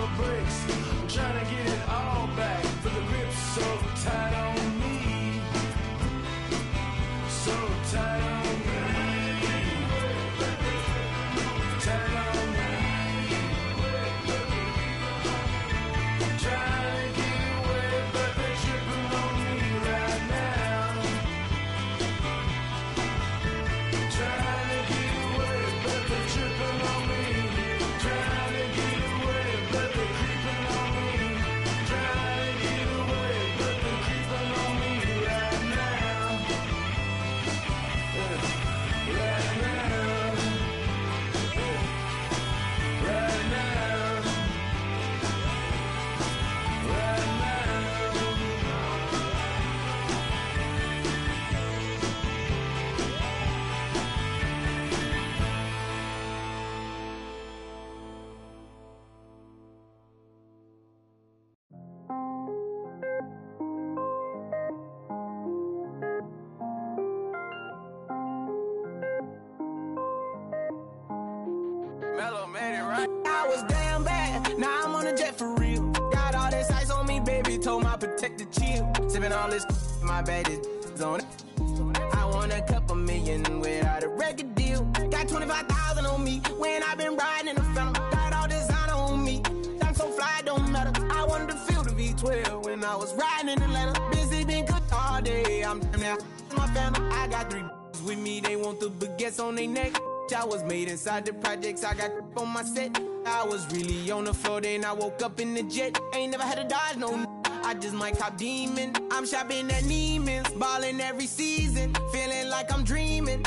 the brakes. I'm trying to get it all back for the grip so tight on me. So tight on me. Tight on me. Trying to get away, but they're tripping on me right now. Trying to get away, but they're tripping on me. Trying to get away, but they're creeping on me. Trying to get away, but they're creeping on me right now. Right now. Right now. Right now. Mellow made it right. I was damn bad, now I'm on a jet for real. Got all this ice on me, baby, told my protector chill. Sipping all this, my bad is on it. I want a couple million without a record deal. Got 25,000 on me when I been riding in the phantom. Got all designer on me, I'm so fly, don't matter. I wanted to feel the V12 when I was riding in Atlanta. Busy been cooked all day, I'm damn now my phantom. I got 3 with me, they want the baguettes on their neck. I was made inside the projects, I got on my set. I was really on the floor, then I woke up in the jet. Ain't never had to dodge no I just might cop demon. I'm shopping at Neiman's, ballin' every season, feeling like I'm dreaming.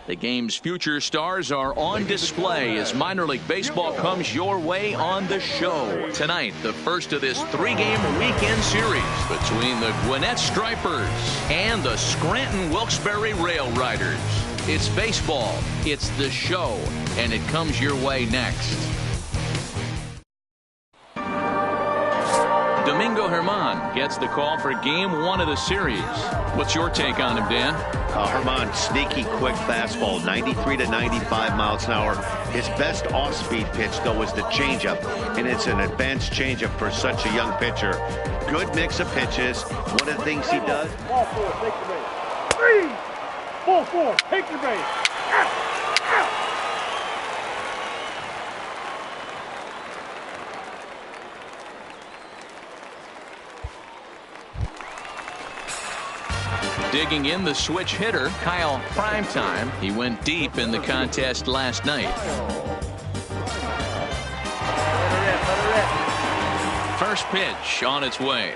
The game's future stars are on display as minor league baseball comes your way on the show. Tonight, the first of this 3-game weekend series between the Gwinnett Stripers and the Scranton Wilkes-Barre Rail Riders. It's baseball, it's the show, and it comes your way next. Domingo Germán gets the call for game 1 of the series. What's your take on him, Dan? Germán, sneaky, quick fastball, 93 to 95 miles an hour. His best off-speed pitch, though, is the changeup, and it's an advanced changeup for such a young pitcher. Good mix of pitches. One of the things he does. Ball 4, take the base. 3, ball 4, take the base. Digging in, the switch hitter, Kyle Primetime. He went deep in the contest last night. First pitch on its way.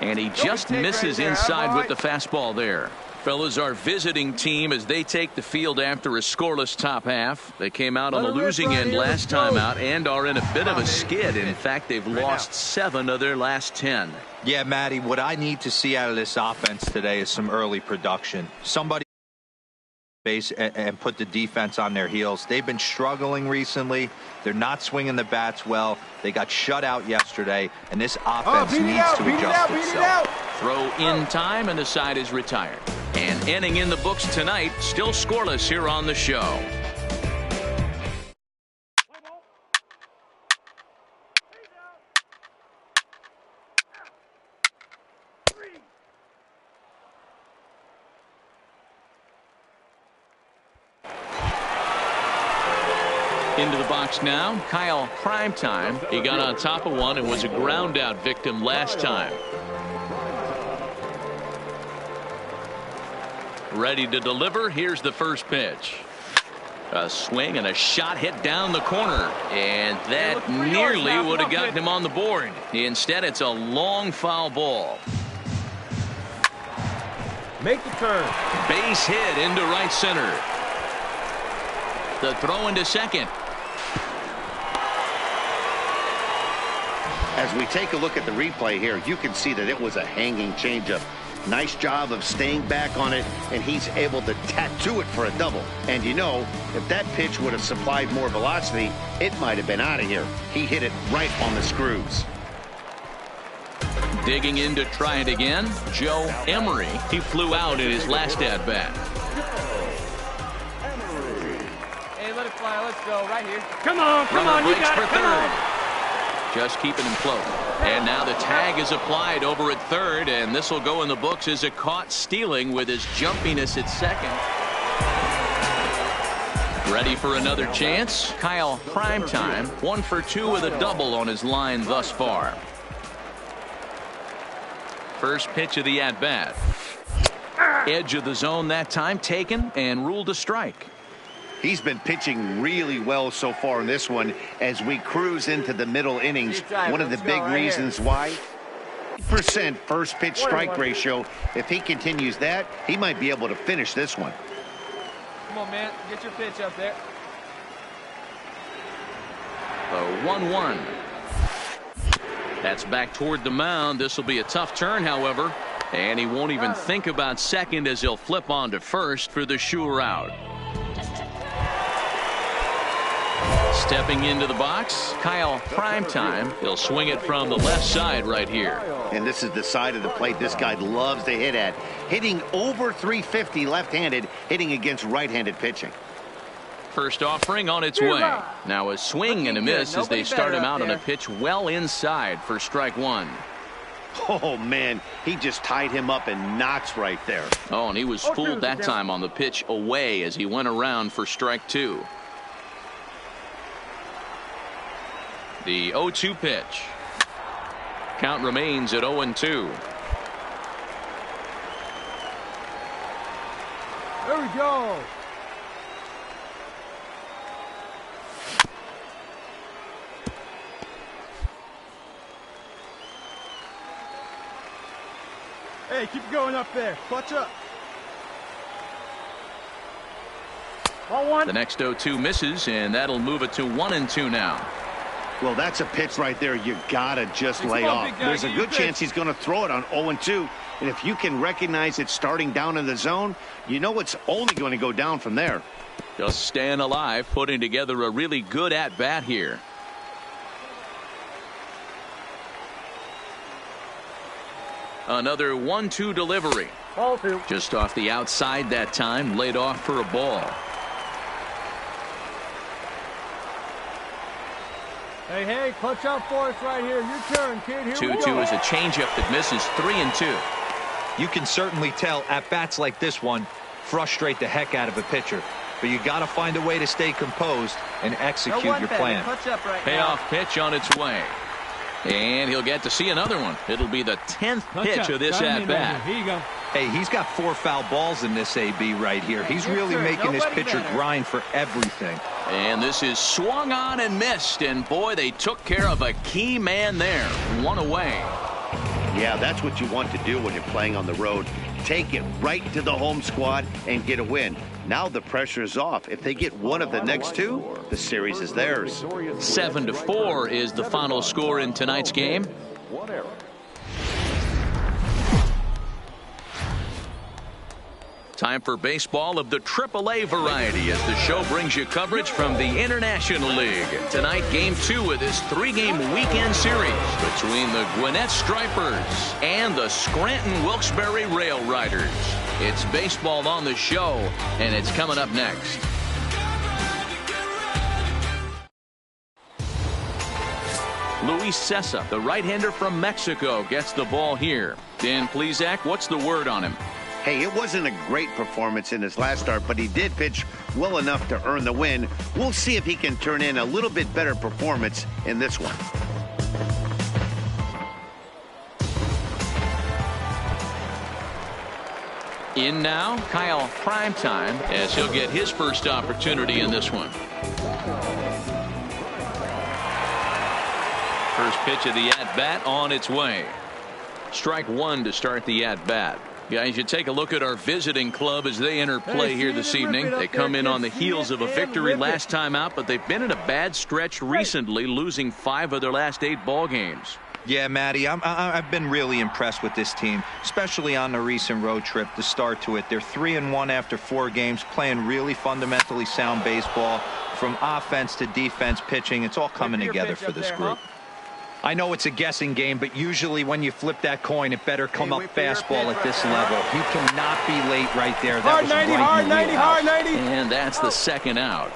And he just misses inside with the fastball there. Fellas, our visiting team as they take the field after a scoreless top half. They came out on the losing end last time out and are in a bit of a skid. In fact, they've lost 7 of their last 10. Yeah, Matty, what I need to see out of this offense today is some early production. Somebody base and put the defense on their heels. They've been struggling recently. They're not swinging the bats well. They got shut out yesterday, and this offense needs to adjust itself. Throw in time, and the side is retired. And inning in the books tonight, still scoreless here on the show. Into the box now, Kyle Primetime. He got on top of one and was a ground out victim last time. Ready to deliver. Here's the first pitch. A swing and a shot hit down the corner, and that nearly would have gotten him on the board. Instead, it's a long foul ball. Make the turn. Base hit into right center. The throw into second. As we take a look at the replay here, you can see that it was a hanging changeup. Nice job of staying back on it, and he's able to tattoo it for a double. And you know, if that pitch would have supplied more velocity, it might have been out of here. He hit it right on the screws. Digging in to try it again, Joe Emery. He flew out in his last at-bat. Hey, let it fly. Let's go right here. Come on, you got it. Come on. Just keeping him close. And now the tag is applied over at third, and this will go in the books as a caught stealing with his jumpiness at second. Ready for another chance? Kyle Primetime, 1 for 2 with a double on his line thus far. First pitch of the at-bat. Edge of the zone that time taken and ruled a strike. He's been pitching really well so far in this one as we cruise into the middle innings. One of the big reasons why. % first pitch strike ratio. If he continues that, he might be able to finish this one. Come on, man. Get your pitch up there. The 1-1. That's back toward the mound. This will be a tough turn, however. And he won't even think about second as he'll flip on to first for the sure out. Stepping into the box, Kyle Primetime. He'll swing it from the left side right here. And this is the side of the plate this guy loves to hit at. Hitting over 350 left-handed, hitting against right-handed pitching. First offering on its way. Now a swing and a miss as they start him out on a pitch well inside for strike 1. Oh, man, he just tied him up in knots right there. Oh, and he was fooled that time on the pitch away as he went around for strike 2. The 0-2 pitch. Count remains at 0-2. There we go. Hey, keep going up there. Clutch up. Ball 1. The next 0-2 misses, and that'll move it to 1-2 now. Well, that's a pitch right there you gotta just lay off. There's a good chance he's going to throw it on 0-2. And if you can recognize it starting down in the zone, you know it's only going to go down from there. Just staying alive, putting together a really good at-bat here. Another 1-2 delivery. Ball two. Just off the outside that time, laid off for a ball. Hey, clutch out for us right here. Your turn, kid. Here we go. 2-2 is a changeup that misses 3-2. You can certainly tell at-bats like this one frustrate the heck out of a pitcher. But you got to find a way to stay composed and execute your plan. Clutch up right Payoff pitch on its way. And he'll get to see another one. It'll be the 10th pitch of this at-bat. Here you go. Hey, he's got 4 foul balls in this AB right here. He's really making this pitcher grind for everything. And this is swung on and missed. And boy, they took care of a key man there. One away. Yeah, that's what you want to do when you're playing on the road. Take it right to the home squad and get a win. Now the pressure is off. If they get one of the next two, the series is theirs. 7-4 is the final score in tonight's game. Time for baseball of the AAA variety as the show brings you coverage from the International League. Tonight, Game 2 of this 3-game weekend series between the Gwinnett Stripers and the Scranton Wilkes-Barre Rail Riders. It's baseball on the show, and it's coming up next. Luis Cessa, the right-hander from Mexico, gets the ball here. Dan Plesac, what's the word on him? Hey, it wasn't a great performance in his last start, but he did pitch well enough to earn the win. We'll see if he can turn in a little bit better performance in this one. In now, Kyle Primetime, as he'll get his first opportunity in this one. First pitch of the at-bat on its way. Strike one to start the at-bat. Guys, you take a look at our visiting club as they enter play here this evening. They come in on the heels of a victory last time out, but they've been in a bad stretch recently, losing 5 of their last 8 ball games. Yeah, Matty, I've been really impressed with this team, especially on the recent road trip, the start to it. They're 3-1 after 4 games, playing really fundamentally sound baseball, from offense to defense, pitching. It's all coming together for this group. I know it's a guessing game, but usually when you flip that coin, it better come up fastball at this level. You cannot be late right there. That was right in the wheelhouse. Hard 90. And that's the second out.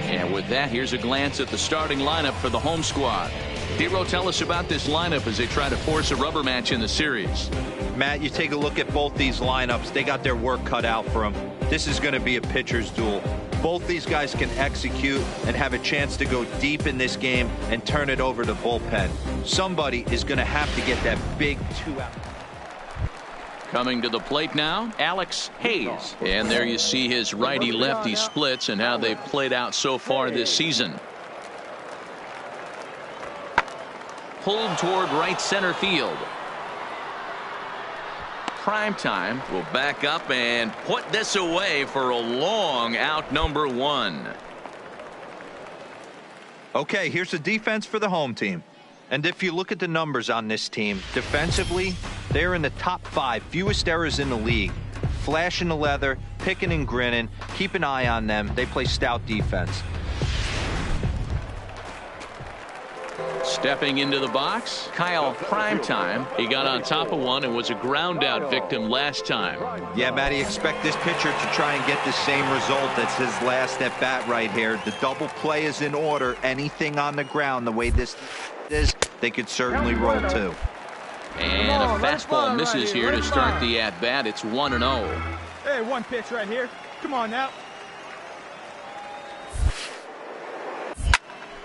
And with that, here's a glance at the starting lineup for the home squad. Dero, tell us about this lineup as they try to force a rubber match in the series. Matt, you take a look at both these lineups. They got their work cut out for them. This is going to be a pitcher's duel. Both these guys can execute and have a chance to go deep in this game and turn it over to bullpen. Somebody is going to have to get that big 2-out. Coming to the plate now, Alex Hayes. And there you see his righty-lefty splits and how they've played out so far this season. Pulled toward right center field. Primetime will back up and put this away for a long out, number 1. Okay, here's the defense for the home team. And if you look at the numbers on this team, defensively, they're in the top 5, fewest errors in the league. Flashing the leather, picking and grinning, keep an eye on them. They play stout defense. Stepping into the box, Kyle Primetime. He got on top of one and was a ground out victim last time. Yeah, Matty, expect this pitcher to try and get the same result as his last at bat right here. The double play is in order. Anything on the ground, the way this is, they could certainly roll too. And a fastball misses here to start the at bat. It's 1-0. Hey, one pitch right here. Come on now.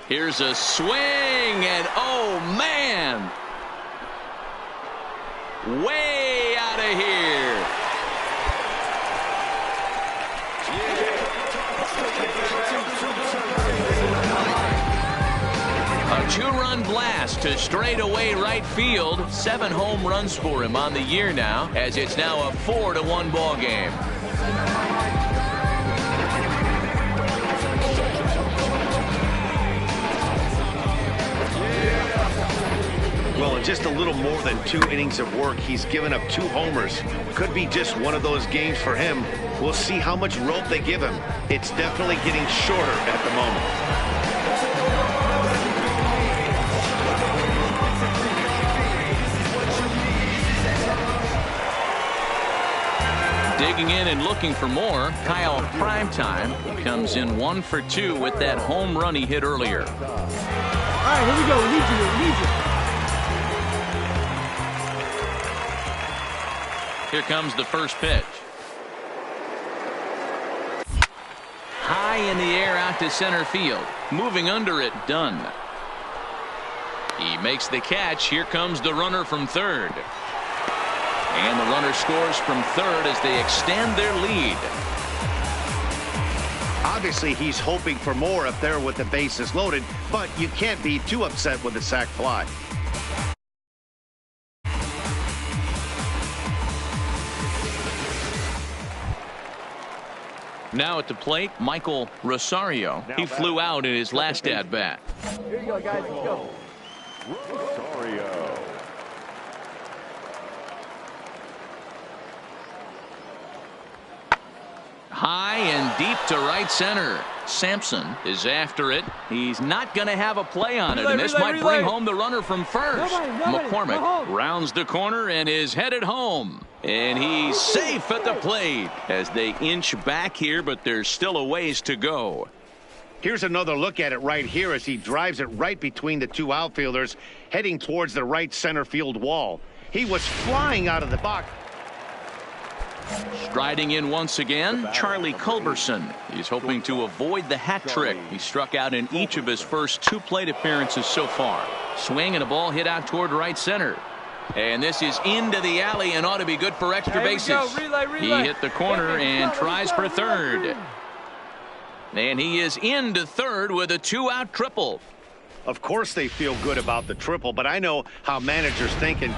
Here's a swing, and oh man, way out of here. A 2-run blast to straightaway right field. 7 home runs for him on the year now, as it's now a 4-1 ball game. Well, in just a little more than 2 innings of work, he's given up 2 homers. Could be just one of those games for him. We'll see how much rope they give him. It's definitely getting shorter at the moment. Digging in and looking for more, Kyle Primetime comes in 1 for 2 with that home run he hit earlier. All right, here we go. We need you. We need you. Here comes the first pitch. High in the air out to center field. Moving under it, done. He makes the catch. Here comes the runner from third. And the runner scores from third as they extend their lead. Obviously, he's hoping for more up there with the bases loaded, but you can't be too upset with the sac fly. Now at the plate, Michael Rosario. He flew out in his last at-bat. Here you go, guys. Let's go. Rosario. High and deep to right center. Sampson is after it. He's not going to have a play on it, and this might bring home the runner from first. McCormick rounds the corner and is headed home. And he's safe at the plate as they inch back here, but there's still a ways to go. Here's another look at it right here as he drives it right between the two outfielders, heading towards the right center field wall. He was flying out of the box. Striding in once again, Charlie Culberson. He's hoping to avoid the hat trick. He struck out in each of his first 2 plate appearances so far. Swing and a ball hit out toward right center. And this is into the alley and ought to be good for extra bases. He hit the corner and tries for third. And he is into third with a 2-out triple. Of course they feel good about the triple, but I know how managers thinking.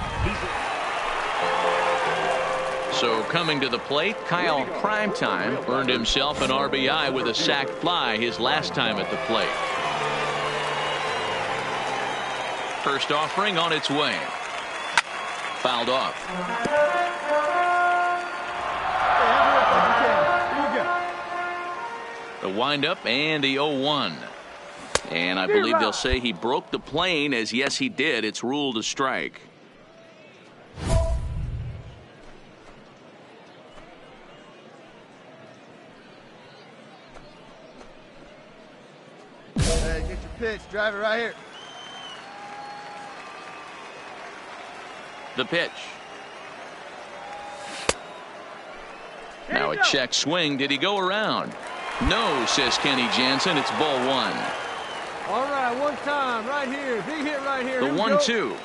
So coming to the plate, Kyle Primetime earned himself an RBI with a sac fly his last time at the plate. First offering on its way. Fouled off. The windup and the 0-1. And I believe they'll say he broke the plane, as yes he did. It's ruled a strike. Get your pitch. Drive it right here. The pitch. Now a check swing. Did he go around? No, says Kenny Jansen. It's ball 1. All right, one time right here. Big hit right here. The 1-2.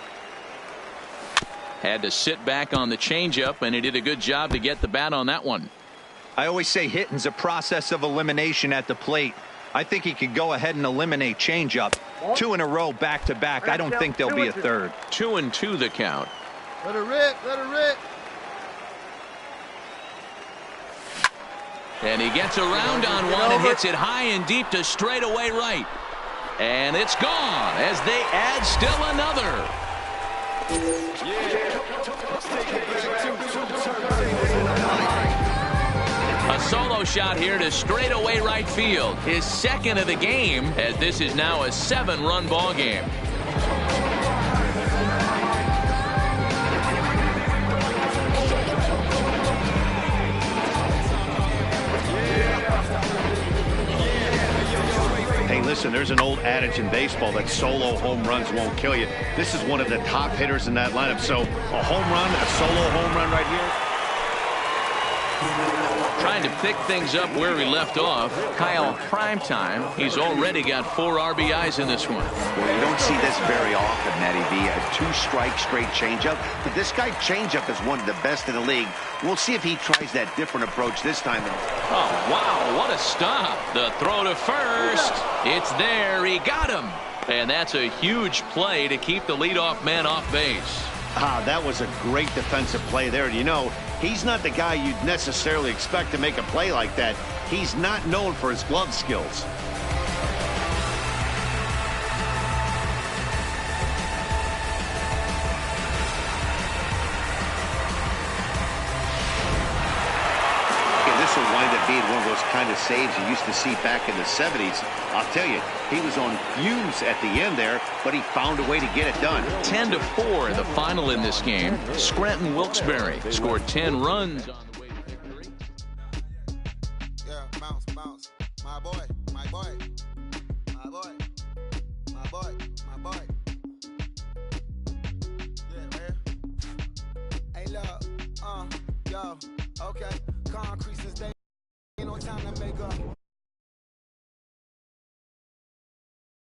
Had to sit back on the changeup, and he did a good job to get the bat on that one. I always say hitting's a process of elimination at the plate. I think he could go ahead and eliminate changeup. 2 in a row back to back. I don't think there'll be a third. 2-2 the count. Let her rip. Let her rip. And he gets around on one and hits it high and deep to straightaway right. And it's gone as they add still another. A solo shot here to straightaway right field. His second of the game, as this is now a 7-run ball game. Hey, listen, there's an old adage in baseball that solo home runs won't kill you. This is one of the top hitters in that lineup. So a home run, a solo home run right here. Trying to pick things up where we left off. Kyle Primetime. He's already got 4 RBIs in this one. Well, you don't see this very often, Matty B. A 2-strike straight changeup. But this guy changeup is one of the best in the league. We'll see if he tries that different approach this time. Oh, wow, what a stop. The throw to first. It's there. He got him. And that's a huge play to keep the leadoff man off base. That was a great defensive play there. You know, he's not the guy you'd necessarily expect to make a play like that. He's not known for his glove skills. This will wind up being one of those kind of saves you used to see back in the 70s. I'll tell you, he was on fumes at the end there, but he found a way to get it done. 10-4 the final in this game. Scranton Wilkes-Barre scored 10 runs on the way to victory. bounce, bounce. My boy, my boy, my boy, my boy, my boy. Yeah, man. Hey, look, yo, okay. Concrete since day ain't no time to make up.